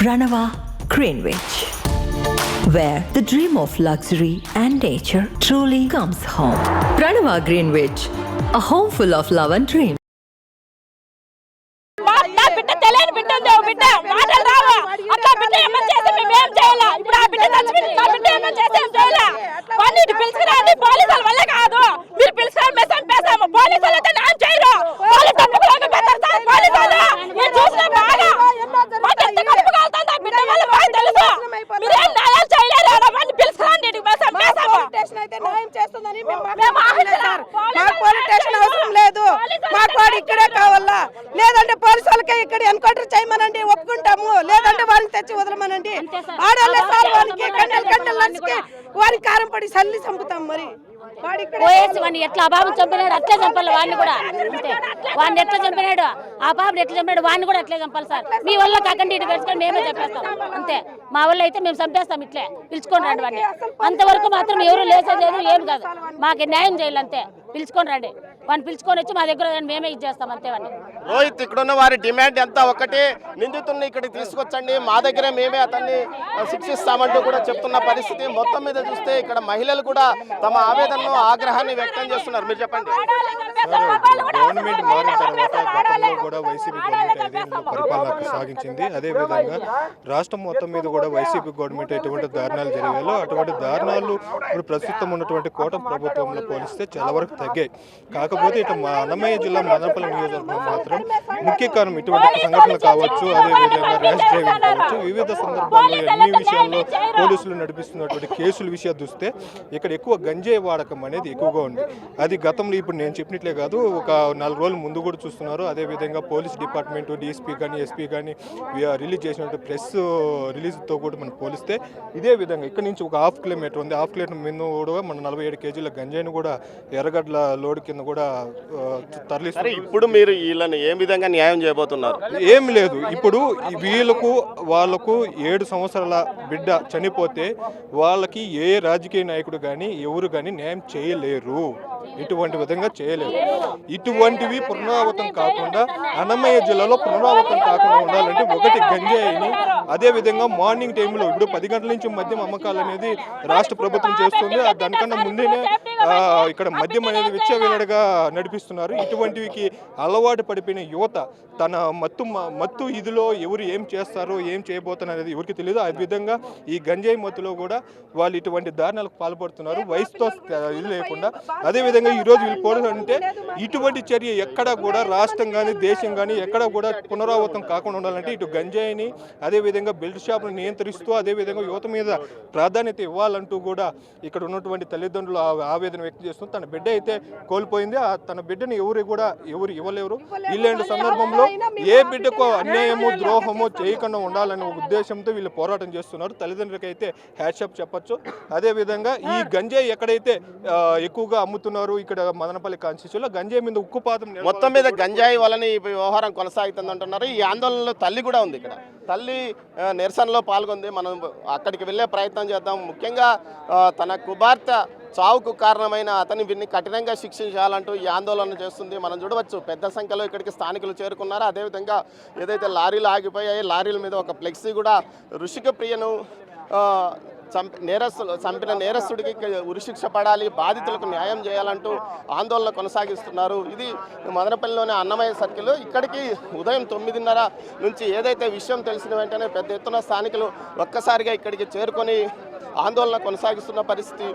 Ranava Greenwich, where the dream of luxury and nature truly comes home. Ranava Greenwich, a home full of love and dreams. ఇక్కడే కావాలా లేదంటే police వాళ్ళకే ఇక్కడ encounter చేయమనండి ఒప్పుకుంటాము లేదంటే వారికి తెచ్చి వదలమనండి ఆడలే సార్ వారికి కండలు లంచుకి వారికి కారం పడి సల్లి చంపుతాం మరి వాడిని ఎట్లా ఆ బాబు చంపినాడు అట్లే చంపాలి వాడిని కూడా అంతే వాడిని ఎట్లా చంపినాడు ఆ బాబుని ఎట్లా చంపినాడు వాడిని కూడా అట్లే చంపాలి సార్ మీ వల్ల కాకండి ఇటు పెట్టుకొని మేమే చెప్పేస్తాం అంతే మా వల్ల అయితే మేము చంపేస్తాం ఇట్లే పిలుచుకొని రండి వాడిని అంతవరకు మాత్రం ఎవరు లేసేది లేదు ఏం కాదు మాకు న్యాయం చేయాలి అంతే పిలుచుకొని రండి వాడిని పిలుచుకొని వచ్చి మా దగ్గర మేమే ఇచ్చేస్తాం అంతే వాడిని రోహిత్ ఇక్కడ ఉన్న వారి డిమాండ్ ఎంత ఒక్కటే నిందితుడిని ఇక్కడికి తీసుకొచ్చండి మా దగ్గరే మేమే అతన్ని శిక్షిస్తామంటూ కూడా చెప్తున్న పరిస్థితి మొత్తం మీద చూస్తే ఇక్కడ మహిళలు కూడా తమ ఆవేదనను ఆగ్రహాన్ని వ్యక్తం చేస్తున్నారు మీరు చెప్పండి గవర్నమెంట్ మారిన తర్వాత గతంలో కూడా వైసీపీ గవర్నమెంట్ 5 ఏళ్ల పరిపాలన సాగించింది అదేవిధంగా రాష్ట్రం మొత్తం మీద కూడా వైసీపీ గవర్నమెంట్ ఎటువంటి దారుణాలు జరిగాయో అటువంటి దారుణాలు ఇప్పుడు ప్రస్తుతం ఉన్నటువంటి కూటమి ప్రభుత్వంలో పోలిస్తే చాలా వరకు తగ్గాయి కాకపోతే ఇటు మా అన్నమయ్య జిల్లా మదనపల్లి నియోజకవర్గం మాత్రం ముఖ్య కారణం ఇటువంటి సంఘటనలు కావచ్చు అదేవిధంగా ర్యాష్ డ్రైవింగ్ కావచ్చు వివిధ సందర్భాల్లో అన్ని విషయాల్లో పోలీసులు నడిపిస్తున్నటువంటి కేసుల విషయాలు చూస్తే ఇక్కడ ఎక్కువ గంజాయి వాడకం అనేది ఎక్కువగా ఉంది అది గతంలో ఇప్పుడు నేను చెప్పినట్లే కాదు ఒక 4 రోజుల ముందు కూడా చూస్తున్నారు అదేవిధంగా పోలీస్ డిపార్ట్మెంట్ డిఎస్పీ కానీ ఎస్పీ కానీ రిలీజ్ చేసినట్టు ప్రెస్ రిలీజ్తో కూడా మనం పోలిస్తే ఇదే విధంగా ఇక్కడ నుంచి ఒక హాఫ్ కిలోమీటర్ ఉంది హాఫ్ కిలోమీటర్ మీద కూడా మన 47 కేజీల గంజాయిని కూడా ఎర్రగడ్ల లోడ్ కింద కూడా తరలిస్తారు ఇప్పుడు మీరు వీళ్ళని ఏ విధంగా న్యాయం చేయబోతున్నారు ఏం లేదు ఇప్పుడు వాళ్ళకు 7 సంవత్సరాల బిడ్డ చనిపోతే వాళ్ళకి ఏ రాజకీయ నాయకుడు కానీ ఎవరు కానీ న్యాయం చేయలేరు ఇటువంటి విధంగా చేయలేరు ఇటువంటివి పునరావృతం కాకుండా అన్నమయ్య జిల్లాలో పునరావృతం కాకుండా ఉండాలంటే ఒకటి గంజాయిని అదేవిధంగా మార్నింగ్ టైంలో ఇప్పుడు 10 గంటల నుంచి మద్యం అమ్మకాలు అనేది రాష్ట్ర ప్రభుత్వం చేస్తుంది దానికన్నా ముందేనే ఇక్కడ మద్యం అనేది విచ్చలవిడిగా నడిపిస్తున్నారు ఇటువంటివికి అలవాటు పడిపోయిన యువత తన మత్తు ఇదిలో ఎవరు ఏం చేస్తారో ఏం చేయబోతున్నారు అనేది ఎవరికి తెలియదు ఆ విధంగా ఈ గంజాయి మత్తులో కూడా వాళ్ళు ఇటువంటి దారుణాలకు పాల్పడుతున్నారు వయసుతో ఇది లేకుండా అదేవిధంగా ఈరోజు వీళ్ళు పోవాలంటే ఇటువంటి చర్య ఎక్కడ కూడా రాష్ట్రం కానీ దేశం కానీ ఎక్కడ కూడా పునరావృతం కాకుండా ఉండాలంటే ఇటు గంజాయిని అదేవిధంగా బెల్ట్ షాపులను నియంత్రిస్తూ అదేవిధంగా యువత మీద ప్రాధాన్యత ఇవ్వాలంటూ కూడా ఇక్కడ ఉన్నటువంటి తల్లిదండ్రులు ఆవేదన వ్యక్తం చేస్తూ తన బిడ్డ అయితే కోల్పోయింది తన బిడ్డను ఎవరు ఇవ్వలేరు ఇలాంటి సందర్భంలో ఏ బిడ్డకు అన్యాయము ద్రోహము చేయకుండా ఉండాలనే ఉద్దేశంతో వీళ్ళు పోరాటం చేస్తున్నారు తల్లిదండ్రులకి అయితే హ్యాట్సాప్ చెప్పొచ్చు అదేవిధంగా ఈ గంజాయి ఎక్కడైతే ఎక్కువగా అమ్ముతున్నారు ఇక్కడ మదనపల్లి కాన్స్టిట్యూషన్లో గంజాయి మీద ఉక్కుపాతం మొత్తం మీద గంజాయి వలన ఈ వ్యవహారం కొనసాగుతుంది అంటున్నారు ఈ ఆందోళనలో తల్లి కూడా ఉంది ఇక్కడ తల్లి నిరసనలో పాల్గొంది మనం అక్కడికి వెళ్ళే ప్రయత్నం చేద్దాం ముఖ్యంగా తన కుమార్తె చావుకు కారణమైన వీరిని కఠినంగా శిక్షించాలంటూ ఈ ఆందోళన చేస్తుంది మనం చూడవచ్చు పెద్ద సంఖ్యలో ఇక్కడికి స్థానికులు చేరుకున్నారు అదేవిధంగా ఏదైతే లారీలు ఆగిపోయాయి లారీల మీద ఒక ఫ్లెక్సీ కూడా ఋషిక ప్రియను చంపిన నేరస్తుడికి ఉరిశిక్ష పడాలి బాధితులకు న్యాయం చేయాలంటూ ఆందోళన కొనసాగిస్తున్నారు ఇది మదనపల్లిలోని అన్నమయ్య సర్కిల్ ఇక్కడికి ఉదయం 9:30 నుంచి ఏదైతే విషయం తెలిసిన వెంటనే పెద్ద ఎత్తున స్థానికులు ఒక్కసారిగా ఇక్కడికి చేరుకొని ఆందోళన కొనసాగిస్తున్న పరిస్థితి